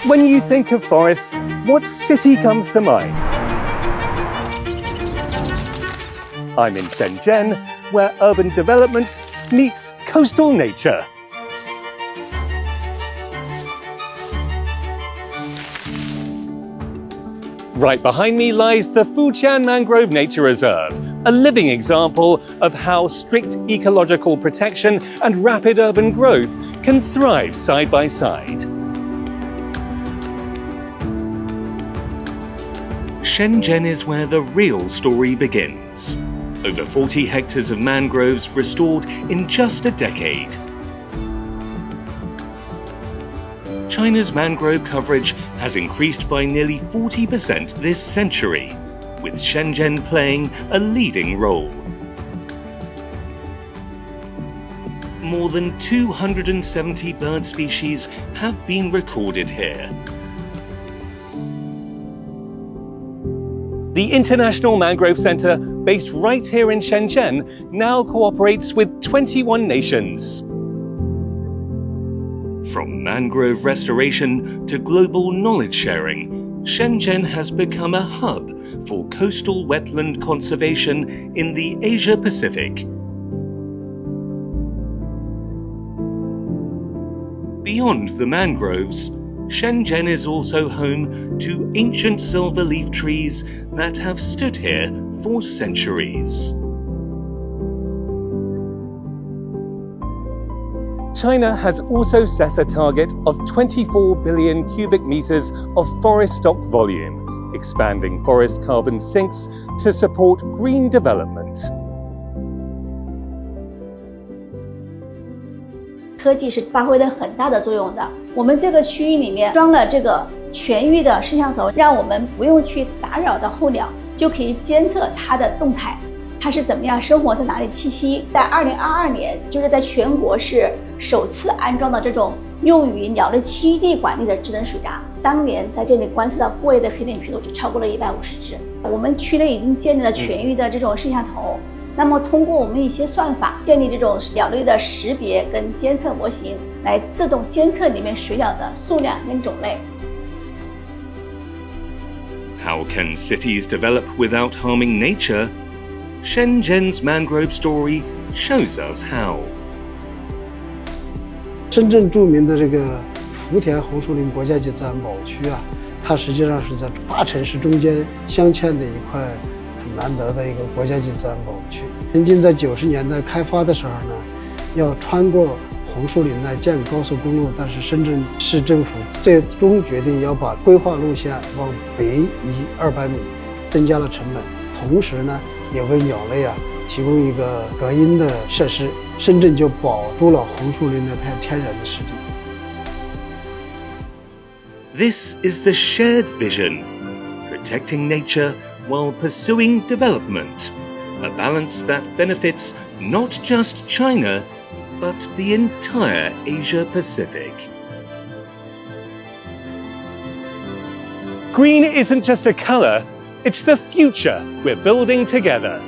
When you think of forests, what city comes to mind? I'm in Shenzhen, where urban development meets coastal nature. Right behind me lies the Fujian Mangrove Nature Reserve, a living example of how strict ecological protection and rapid urban growth can thrive side by side. Shenzhen is where the real story begins. Over 40 hectares of mangroves restored in just a decade. China's mangrove coverage has increased by nearly 40% this century, with Shenzhen playing a leading role. More than 270 bird species have been recorded here. The International Mangrove Center, based right here in Shenzhen, now cooperates with 21 nations. From mangrove restoration to global knowledge sharing, Shenzhen has become a hub for coastal wetland conservation in the Asia-Pacific. Beyond the mangroves, Shenzhen is also home to ancient silverleaf trees that have stood here for centuries. China has also set a target of 24 billion cubic meters of forest stock volume, expanding forest carbon sinks to support green development. 科技是发挥了很大的作用的。我们这个区域里面装了这个全域的摄像头，让我们不用去打扰到候鸟，就可以监测它的动态，它是怎么样生活在哪里栖息。在2022年，就是在全国是首次安装的这种用于鸟类栖地管理的智能水闸。当年在这里观测到部位的黑脸琵鹭就超过了150只。我们区内已经建立了全域的这种摄像头。那么通过我们一些算法，建立这种鸟类的识别跟监测模型，来自动监测里面水鸟的数量跟种类。How can cities develop without harming nature? Shenzhen's mangrove story shows us how. 深圳著名的这个福田红树林国家级自然保护区啊，它实际上是在大城市中间镶嵌的一块很难得的一个国家级自然保护区。曾经在90年代开发的时候呢，要穿过红树林来建高速公路，但是深圳市政府最终决定要把规划路线往北移200米，增加了成本，同时呢，也为鸟类提供一个隔音的设施，深圳就保住了红树林那片天然的湿地。This is the shared vision, protecting nature while pursuing development, a balance that benefits not just China, but the entire Asia-Pacific. Green isn't just a color, it's the future we're building together.